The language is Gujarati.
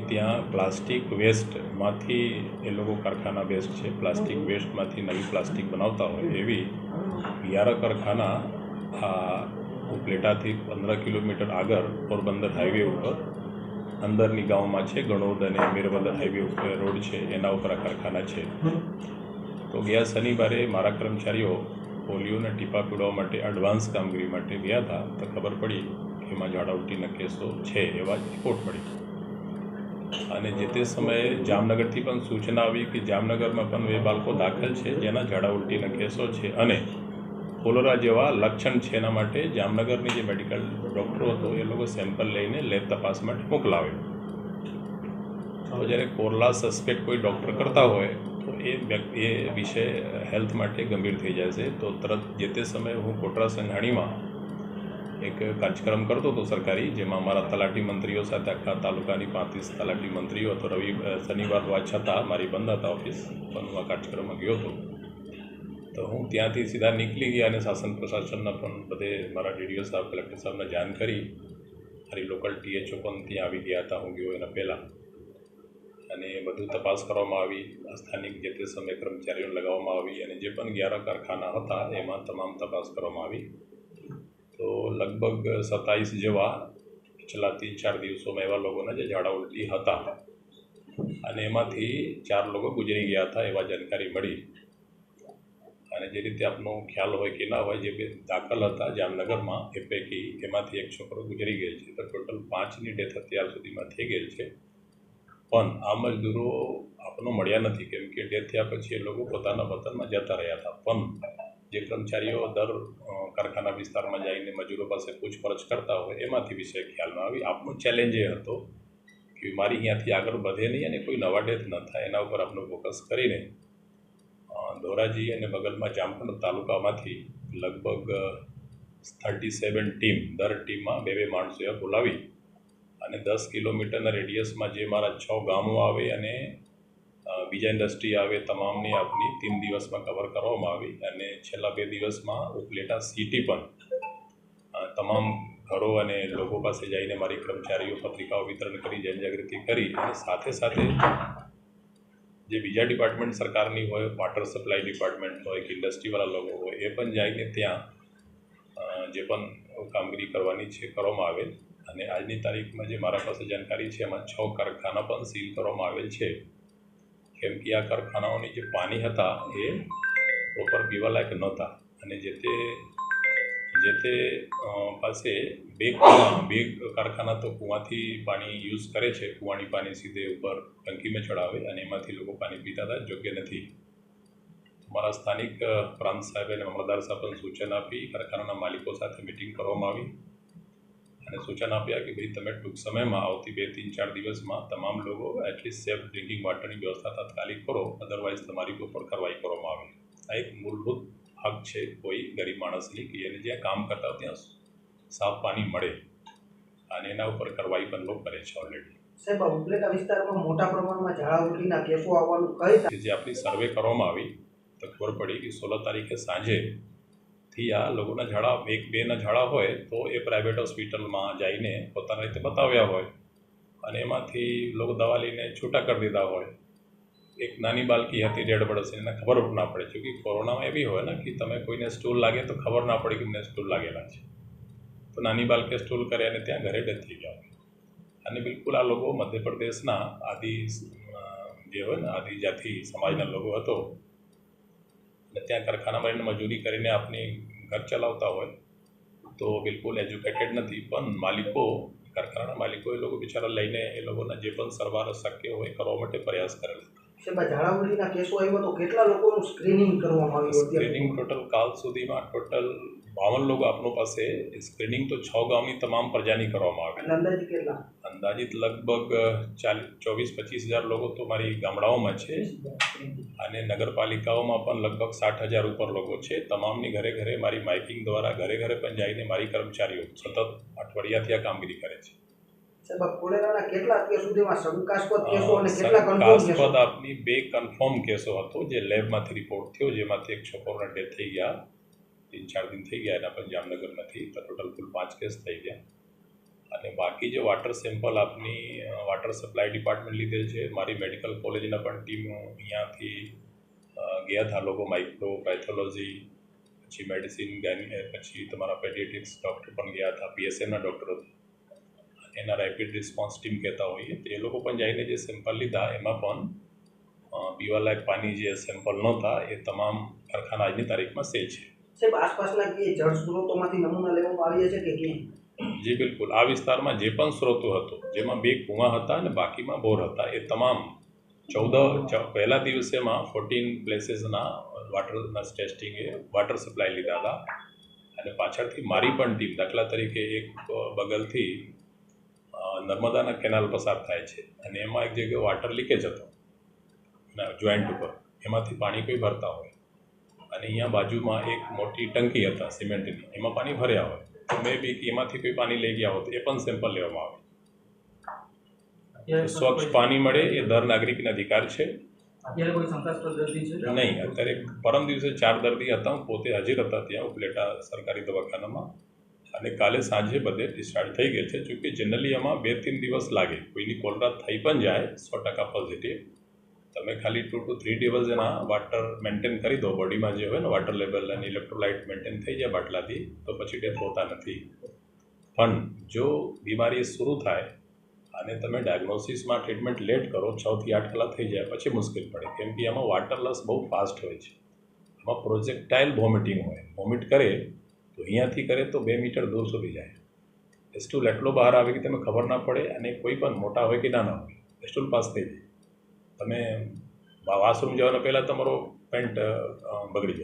ત્યાં પ્લાસ્ટિક વેસ્ટમાંથી એ લોકો કારખાના બેસ્ટ છે, પ્લાસ્ટિક વેસ્ટમાંથી નવી પ્લાસ્ટિક બનાવતા હોય એવી 11 કારખાના આ ઉપલેટાથી 15 કિલોમીટર આગળ પોરબંદર હાઈવે ઉપર અંદરની ગામમાં છે. ગણોદ અને મેરબંદર હાઈવે ઉપર રોડ છે, એના ઉપર આ કારખાના છે. તો ગયા શનિવારે મારા કર્મચારીઓ પોલિયોના ટીપા પીવડાવવા માટે એડવાન્સ કામગીરી માટે ગયા હતા. તો ખબર પડી કે એમાં ઝાડા ઉલટીના કેસો છે એવા રિપોર્ટ મળી. અને જે તે સમયે જામનગરથી પણ સૂચના આવી કે જામનગરમાં પણ એ બાળકો દાખલ છે જેના ઝાડા ઉલટીના કેસો છે અને કોલેરા જેવા લક્ષણ છે. એના માટે જામનગરની જે મેડિકલ ડૉક્ટરો હતો એ લોકો સેમ્પલ લઈને લેબ તપાસ માટે મોકલાવે. તો જ્યારે કોરોના સસ્પેક્ટ કોઈ ડૉક્ટર કરતા હોય તો એ વિષય હેલ્થ માટે ગંભીર થઈ જાય છે. તો તરત જે તે સમયે હું કોટરા સંઘાણીમાં એક કાર્યક્રમ કરતો હતો સરકારી, જેમાં અમારા તલાટી મંત્રીઓ સાથે આખા તાલુકાની 35 તલાટી મંત્રીઓ હતો. શનિવાર હોવા છતાં મારી બંધ હતા ઓફિસ, પણ હું આ કાર્યક્રમમાં ગયો હતો. તો હું ત્યાંથી સીધા નીકળી ગયા અને શાસન પ્રશાસનના પણ બધે મારા ડીડીઓ સાહેબ, કલેક્ટર સાહેબને જાણ કરી. મારી લોકલ THO પણ ત્યાં આવી ગયા હતા હું ગયો એના પહેલાં, અને બધું તપાસ કરવામાં આવી. સ્થાનિક જે તે સમયે કર્મચારીઓને લગાવવામાં આવી અને જે પણ 11 કારખાના હતા એમાં તમામ તપાસ કરવામાં આવી. તો લગભગ 27 જેવા છેલ્લા 3-4 દિવસોમાં એવા લોકોના જે ઝાડા ઉલટી હતા અને એમાંથી 4 લોકો ગુજરી ગયા હતા એવા જાણકારી મળી. અને જે રીતે આપનો ખ્યાલ હોય કે ના હોય, જે બે દાખલ હતા જામનગરમાં એ પૈકી એમાંથી એક છોકરો ગુજરી ગયેલ છે. તો ટોટલ 5ની ડેથ અત્યાર સુધીમાં થઈ ગયેલ છે. પણ આ મજદૂરો આપણને મળ્યા નથી, કેમ કે ડેથ થયા પછી એ લોકો પોતાના વતનમાં જતા રહ્યા હતા. પણ જે કર્મચારીઓ દર કારખાના વિસ્તારમાં જઈને મજૂરો પાસે પૂછપરછ કરતા હોય એમાંથી વિષય ખ્યાલ ન આવી. આપનો ચેલેન્જ એ હતો કે બીમારી અહીંયાથી આગળ વધે નહીં અને કોઈ નવા ડેથ ન થાય, એના ઉપર આપણું ફોકસ કરીને ધોરાજી અને બગલમાં જામકંડ તાલુકામાંથી લગભગ 37 ટીમ, દર ટીમમાં 2 માણસો બોલાવી અને 10 કિલોમીટરના રેડિયસમાં જે મારા 6 ગામો આવે અને બીજા ઇન્ડસ્ટ્રી આવે તમામની આપણી 3 દિવસમાં કવર કરવામાં આવી. અને છેલ્લા 2 દિવસમાં ઉપલેટા સિટી પણ તમામ ઘરો અને લોકો પાસે જઈને મારી કર્મચારીઓ પત્રિકાઓ વિતરણ કરી, જનજાગૃતિ કરી. અને સાથે સાથે જે બીજા ડિપાર્ટમેન્ટ સરકારની હોય, વોટર સપ્લાય ડિપાર્ટમેન્ટ હોય કે ઇન્ડસ્ટ્રીવાળા લોકો હોય, એ પણ જઈને ત્યાં જે પણ કામગીરી કરવાની છે કરવામાં આવેલ. અને આજની તારીખમાં જે મારા પાસે જાણકારી છે એમાં 6 કારખાના પણ સીલ કરવામાં આવેલ છે, કેમ કે આ કારખાનાઓની જે પાણી હતા એ પ્રોપર પીવાલાયક નહોતા. અને જે તે પાસે બે કારખાના તો કૂવાથી પાણી યુઝ કરે છે, કૂવાની પાણી સીધે ઉપર ટંકીમાં ચડાવે અને એમાંથી લોકો પાણી પીતા હતા, યોગ્ય નથી. મારા સ્થાનિક પ્રાંત સાહેબ અને મામલતદાર સાહેબે સૂચન આપી, કારખાનાના માલિકો સાથે મિટિંગ કરવામાં આવી અને સૂચન આપ્યા કે ભાઈ તમે ટૂંક સમયમાં આવતી 2-3-4 દિવસમાં તમામ લોકો એટલીસ્ટ સેફ ડ્રિંકિંગ વોટરની વ્યવસ્થા તાત્કાલિક કરો, અદરવાઇઝ તમારી ઉપર કાર્યવાહી કરવામાં આવે. આ એક મૂળભૂત હક છે કોઈ ગરીબ માણસની કે એને જ્યાં કામ કરતા ત્યાં સાફ પાણી મળે, અને એના ઉપર કાર્યવાહી પણ લોકો કરે છે ઓલરેડી. સાહેબ, ઉપલેટા વિસ્તારમાં મોટા પ્રમાણમાં ઝાડા ઉલટીના કેસો આવવાનું કઈ જે આપણી સર્વે કરવામાં આવી તો ખબર પડી કે 16 તારીખે સાંજેથી આ લોકોના ઝાડા 1-2ના ઝાડા હોય તો એ પ્રાઇવેટ હોસ્પિટલમાં જઈને પોતાની રીતે બતાવ્યા હોય અને એમાંથી લોકો દવા લઈને છૂટા કરી દીધા હોય. એક નાની બાળકી હતી 1.5 વર્ષની, એને ખબર ના પડે. çünકે કોરોનામાં એવી હોય ને કે તમે કોઈને સ્ટૂલ લાગે તો ખબર ના પડે કે મને સ્ટૂલ લાગેલા છે, તો નાની બાળકી સ્ટૂલ કરે અને ત્યાં ઘરે ડેથ થઈ ગયા. અને બિલકુલ આ લોકો મધ્યપ્રદેશના જે હોય ને આદિજાતિ સમાજના લોકો હતો અને ત્યાં કારખાનામાં રહીને મજૂરી કરીને આપણી ઘર ચલાવતા હોય, તો બિલકુલ એજ્યુકેટેડ નથી. પણ માલિકો, કારખાનાના માલિકો એ લોકો બિચારા લઈને એ લોકોના જે પણ સારવાર શક્ય હોય કરવા માટે પ્રયાસ કરેલ. ઝાડા ઉલટીના કેસો આવ્યો તો કેટલા લોકોનું સ્ક્રીનિંગ કરવામાં આવ્યું? સ્ક્રીનિંગ ટોટલ કાલ સુધીમાં ટોટલ 52 લોકો આપનો પાસે સ્ક્રીનિંગ તો 6 ગામની તમામ પ્રજાની કરવામાં આવી. અંદાજિત કેટલા? અંદાજિત લગભગ 24-25 હજાર લોકો તો મારી ગામડાઓમાં છે અને નગરપાલિકાઓમાં પણ લગભગ 60,000 ઉપર લોકો છે. તમામની ઘરે ઘરે મારી માઇકિંગ દ્વારા ઘરે ઘરે પણ જઈને મારી કર્મચારીઓ સતત અઠવાડિયાથી આ કામગીરી કરે છે. સાહેબ, કોલેરાના કેટલા અત્યાર સુધીમાં શંકાસ્પદ કેસો અને કેટલા કન્ફર્મ કેસો? આપની 2 કન્ફર્મ કેસો હતો જે લેબમાંથી રિપોર્ટ થયો, જેમાંથી એક છોકરાના ડેથ થઈ ગયા, 3-4 દિન થઈ ગયા એના પણ જામનગરમાંથી. તો ટોટલ કુલ 5 કેસ થઈ ગયા અને બાકી જે વોટર સેમ્પલ આપની વોટર સપ્લાય ડિપાર્ટમેન્ટ લીધે છે. મારી મેડિકલ કોલેજના પણ ટીમો અહીંયાથી ગયા હતા લોકો, માઇક્રો પેથોલોજી, પછી મેડિસિન, પછી તમારા પેડિયાટ્રિક્સ ડૉક્ટર પણ ગયા હતા, PSMના ડૉક્ટરો, એના રેપિડ રિસ્પોન્સ ટીમ કહેતા હોઈએ, તો એ લોકો પણ જઈને જે સેમ્પલ લીધા એમાં પણ પીવાલાયક પાણી જે સેમ્પલ નહોતા એ તમામ કારખાના આજની તારીખમાં સેલ છે. સાહેબ, આસપાસના જે જળ સ્ત્રોતોમાંથી નમૂના લેવામાં આવ્યા છે કે કેમ? જી બિલકુલ. આ વિસ્તારમાં જે પણ સ્ત્રોતો હતો, જેમાં 2 કૂવા હતા અને બાકીમાં બોર હતા, એ તમામ પહેલા દિવસેમાં 14 પ્લેસીસના વોટરના ટેસ્ટિંગે વોટર સપ્લાય લીધા હતા. અને પાછળથી મારી પણ ટીમ, દાખલા તરીકે એક બગલથી નર્મદાના કેનાલ પસાર થાય છે અને એમાં એક જગ્યાએ વોટર લીકેજ હતો જોઈન્ટ ઉપર, એમાંથી પાણી કોઈ ભરતા હોય અને અહીંયા બાજુમાં એક મોટી ટંકી હતા સિમેન્ટની, એમાં પાણી ભર્યા હોય, તો મે બી એમાંથી કોઈ પાણી લઈ ગયા હોય તો એ પણ સેમ્પલ લેવામાં આવે. સ્વચ્છ પાણી મળે એ દર નાગરિકનો અધિકાર છે. અત્યારે કોઈ શંકાસ્પદ દર્દી છે? નહીં, અત્યારે પરમ દિવસે 4 દર્દી હતા, હું પોતે હાજર હતા ત્યાં ઉપલેટા સરકારી દવાખાનામાં, અને કાલે સાંજે બધે ડિસ્ચાર્જ થઈ ગઈ છે. જોકે જનરલી આમાં 2-3 દિવસ લાગે, કોઈની કોલરા થઈ પણ જાય 100% પોઝિટિવ. તમે ખાલી 2 to 3 દિવસ એના વોટર મેન્ટેન કરી દો, બોડીમાં જે હોય ને વોટર લેવલ અને ઇલેક્ટ્રોલાઇટ મેન્ટેન થઈ જાય બાટલાથી, તો પછી ડેથ હોતા નથી. પણ જો બીમારી શરૂ થાય અને તમે ડાયગ્નોસિસમાં ટ્રીટમેન્ટ લેટ કરો, 6 થી 8 કલાક થઈ જાય, પછી મુશ્કેલ પડે, કેમ કે આમાં વોટર લોસ બહુ ફાસ્ટ હોય છે. આમાં પ્રોજેક્ટાઇલ વોમિટિંગ હોય, વોમિટ કરે તો અહીંયાથી કરે તો 2 મીટર દૂર સુધી જાય. સ્ટૂલ એટલો બહાર આવે કે તમે ખબર ના પડે, અને કોઈ પણ મોટા હોય કે નાના હોય, સ્ટૂલ પાસ થઈ જાય. તમે વોશરૂમ જવાના પહેલાં તમારો પેન્ટ બગડી જાય.